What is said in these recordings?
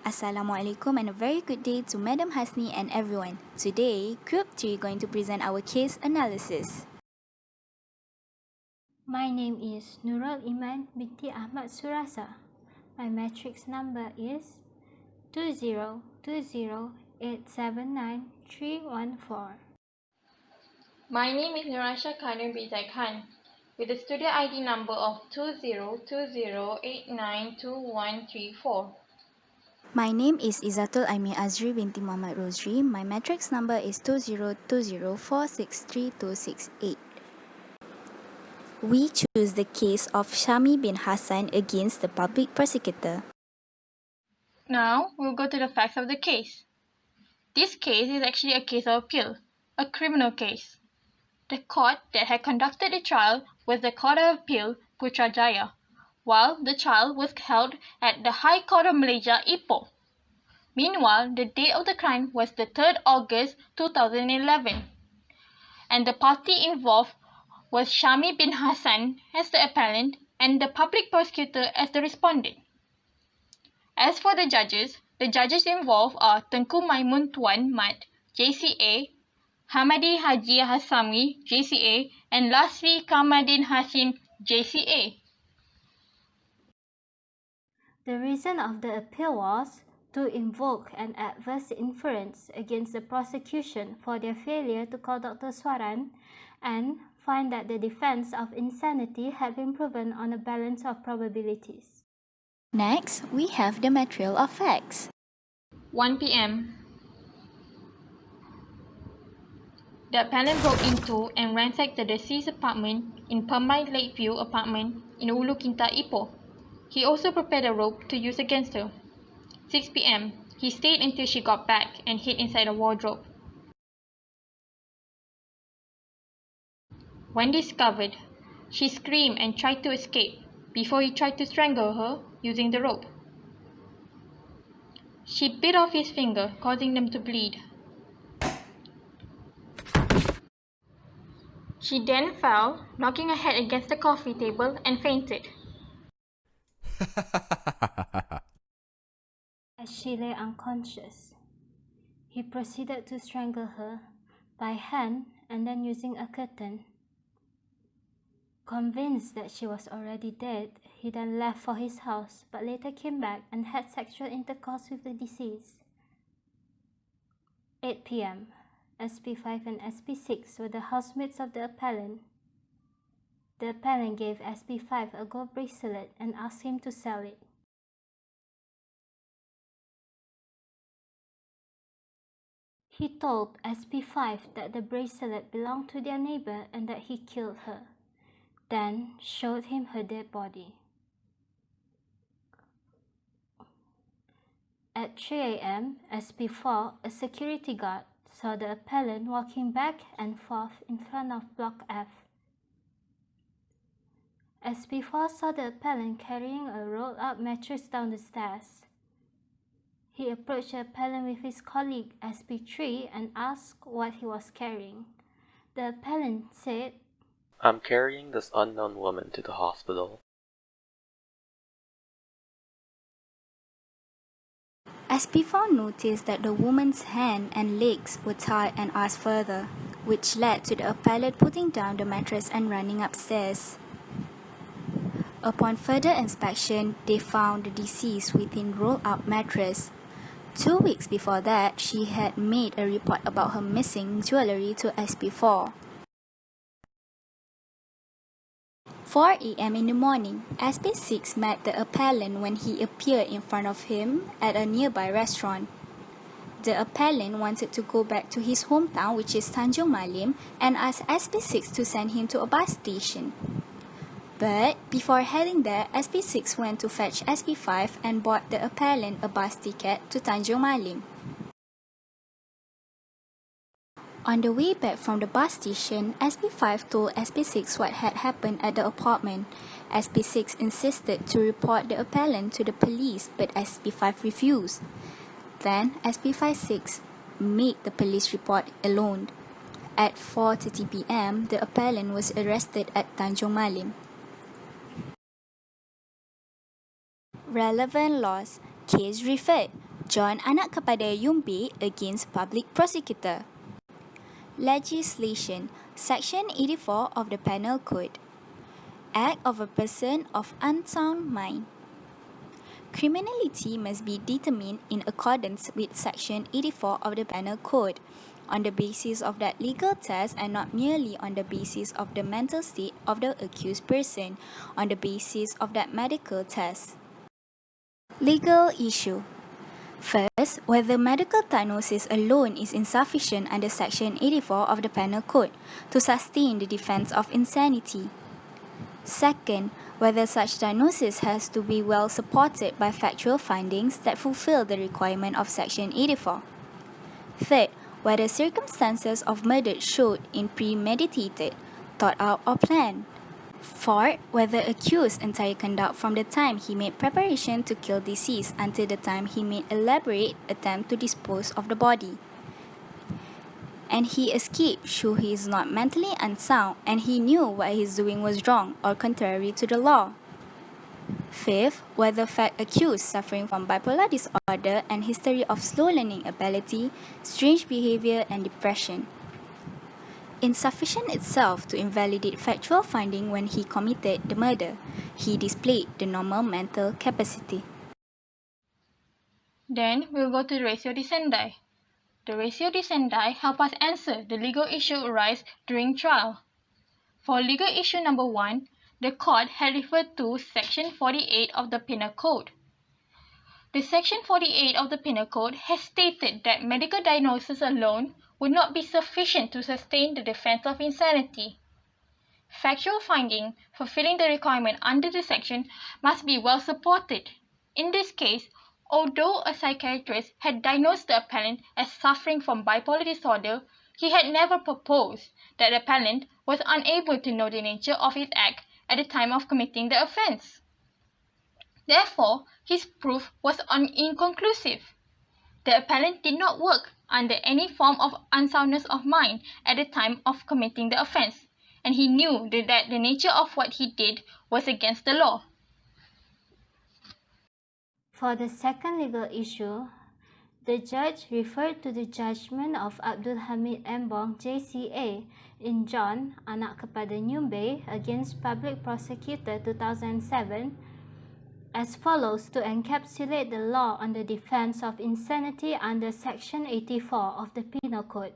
Assalamualaikum and a very good day to Madam Hasni and everyone. Today, Group 3 going to present our case analysis. My name is Nurul Iman binti Ahmad Surasa. My matrix number is 2020879314. My name is Nurasha Khanum Bizai Khan with a studio ID number of 2020892134. My name is Izzatul Aimi Azri binti Muhammad Rosri. My matrix number is 2020463268. We choose the case of Shami bin Hassan against the public prosecutor. Now we'll go to the facts of the case. This case is actually a case of appeal, a criminal case. The court that had conducted the trial was the Court of Appeal Putrajaya, while the trial was held at the High Court of Malaysia, Ipoh. Meanwhile, the date of the crime was the 3rd August 2011, and the party involved was Shami bin Hassan as the appellant and the public prosecutor as the respondent. As for the judges involved are Tengku Maimun Tuan Mat, JCA, Hamadi Haji Hassami, JCA, and Lasri Kamadin Hashim, JCA. The reason of the appeal was to invoke an adverse inference against the prosecution for their failure to call Dr. Swaran and find that the defense of insanity had been proven on a balance of probabilities. Next, we have the material of facts. 1 p.m. The appellant broke into and ransacked the deceased's apartment in Permai Lakeview apartment in Ulu Kinta, Ipoh. He also prepared a rope to use against her. 6 p.m. He stayed until she got back and hid inside a wardrobe. When discovered, she screamed and tried to escape before he tried to strangle her using the rope. She bit off his finger, causing them to bleed. She then fell, knocking her head against the coffee table and fainted. As she lay unconscious, he proceeded to strangle her by hand and then using a curtain. Convinced that she was already dead, he then left for his house but later came back and had sexual intercourse with the deceased. 8 p.m. SP5 and SP6 were the housemates of the appellant. The appellant gave SP5 a gold bracelet and asked him to sell it. He told SP5 that the bracelet belonged to their neighbor and that he killed her, then showed him her dead body. At 3 a.m., SP4, a security guard, saw the appellant walking back and forth in front of Block F. SP4 saw the appellant carrying a rolled-up mattress down the stairs. He approached the appellant with his colleague SP3 and asked what he was carrying. The appellant said, "I'm carrying this unknown woman to the hospital." SP4 noticed that the woman's hand and legs were tied and asked further, which led to the appellant putting down the mattress and running upstairs. Upon further inspection, they found the deceased within rolled-up mattress. 2 weeks before that, she had made a report about her missing jewellery to SP4. 4 a.m. in the morning, SP6 met the appellant when he appeared in front of him at a nearby restaurant. The appellant wanted to go back to his hometown, which is Tanjung Malim, and asked SP6 to send him to a bus station. But before heading there, SP6 went to fetch SP5 and bought the appellant a bus ticket to Tanjung Malim. On the way back from the bus station, SP5 told SP6 what had happened at the apartment. SP6 insisted to report the appellant to the police, but SP5 refused. Then SP56 made the police report alone. At 4:30 p.m., the appellant was arrested at Tanjung Malim. Relevant laws. Case referred. John anak kepada Yumbe against public prosecutor. Legislation, Section 84 of the Penal Code. Act of a person of unsound mind. Criminality must be determined in accordance with Section 84 of the Penal Code, on the basis of that legal test and not merely on the basis of the mental state of the accused person, on the basis of that medical test. Legal issue. First, whether medical diagnosis alone is insufficient under Section 84 of the Penal Code to sustain the defense of insanity. Second, whether such diagnosis has to be well supported by factual findings that fulfill the requirement of Section 84. Third, whether circumstances of murder showed in premeditated, thought out or planned. Fourth, whether accused entire conduct from the time he made preparation to kill deceased until the time he made elaborate attempt to dispose of the body. And he escaped show he is not mentally unsound and he knew what he is doing was wrong or contrary to the law. Fifth, whether fact accused suffering from bipolar disorder and history of slow learning ability, strange behavior and depression. Insufficient itself to invalidate factual finding when he committed the murder, he displayed the normal mental capacity. Then we'll go to the ratio decidendi. The ratio decidendi help us answer the legal issue arise during trial. For legal issue number 1, the court had referred to Section 48 of the Penal Code. The Section 48 of the Penal Code has stated that medical diagnosis alone would not be sufficient to sustain the defense of insanity. Factual finding fulfilling the requirement under the section must be well supported. In this case, although a psychiatrist had diagnosed the appellant as suffering from bipolar disorder, he had never proposed that the appellant was unable to know the nature of his act at the time of committing the offence. Therefore, his proof was inconclusive. The appellant did not work under any form of unsoundness of mind at the time of committing the offence, and he knew that the nature of what he did was against the law. For the second legal issue, the judge referred to the judgment of Abdul Hamid Embong JCA in John anak kepada Nyumbe against Public Prosecutor 2007 as follows to encapsulate the law on the defense of insanity under Section 84 of the Penal Code.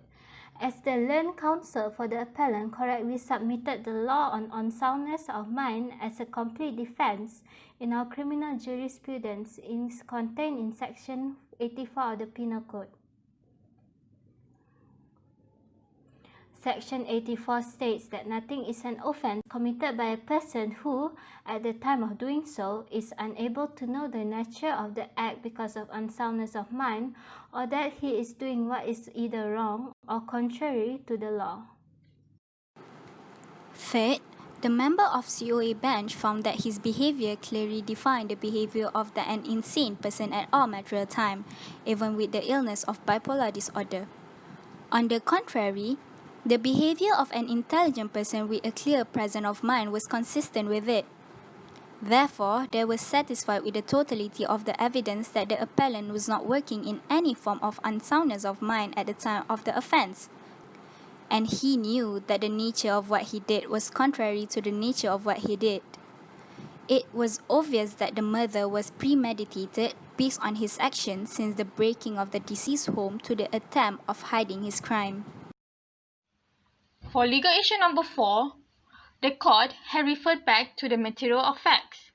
As the learned counsel for the appellant correctly submitted the law on unsoundness of mind as a complete defense in our criminal jurisprudence is contained in Section 84 of the Penal Code. Section 84 states that nothing is an offence committed by a person who, at the time of doing so, is unable to know the nature of the act because of unsoundness of mind, or that he is doing what is either wrong or contrary to the law. Third, the member of COA bench found that his behavior clearly defined the behavior of an insane person at all material time, even with the illness of bipolar disorder. On the contrary, the behavior of an intelligent person with a clear presence of mind was consistent with it. Therefore, they were satisfied with the totality of the evidence that the appellant was not working in any form of unsoundness of mind at the time of the offence. And he knew that the nature of what he did was contrary to the nature of what he did. It was obvious that the murder was premeditated based on his actions since the breaking of the deceased's home to the attempt of hiding his crime. For legal issue number 4, the court had referred back to the material of facts.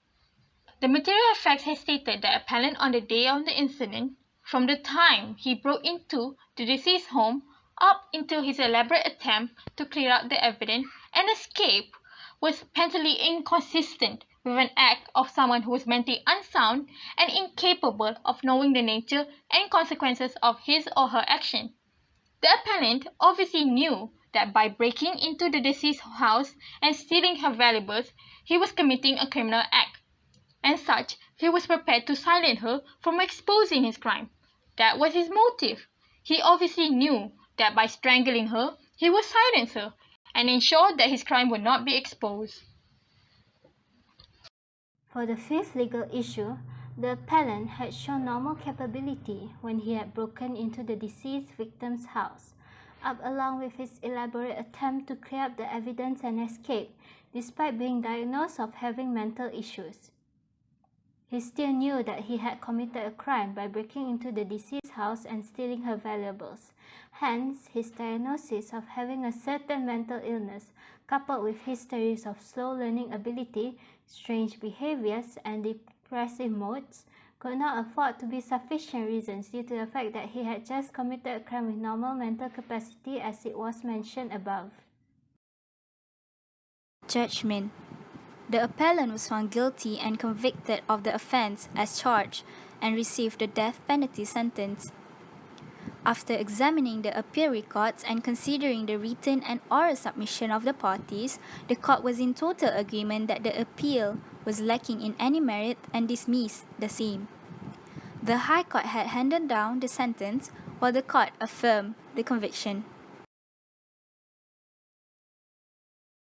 The material of facts has stated that appellant on the day of the incident, from the time he broke into the deceased's home up until his elaborate attempt to clear out the evidence and escape, was mentally inconsistent with an act of someone who was mentally unsound and incapable of knowing the nature and consequences of his or her action. The appellant obviously knew that by breaking into the deceased's house and stealing her valuables, he was committing a criminal act. And such, he was prepared to silence her from exposing his crime. That was his motive. He obviously knew that by strangling her, he would silence her and ensure that his crime would not be exposed. For the fifth legal issue, The appellant had shown normal capability when he had broken into the deceased victim's house, along with his elaborate attempt to clear up the evidence and escape, despite being diagnosed of having mental issues. He still knew that he had committed a crime by breaking into the deceased's house and stealing her valuables. Hence, his diagnosis of having a certain mental illness, coupled with histories of slow learning ability, strange behaviors, and depressive modes, could not afford to be sufficient reasons due to the fact that he had just committed a crime with normal mental capacity as it was mentioned above. Judgment. The appellant was found guilty and convicted of the offence as charged and received the death penalty sentence. After examining the appeal records and considering the written and oral submission of the parties, the court was in total agreement that the appeal was lacking in any merit and dismissed the same. The High Court had handed down the sentence, while the court affirmed the conviction.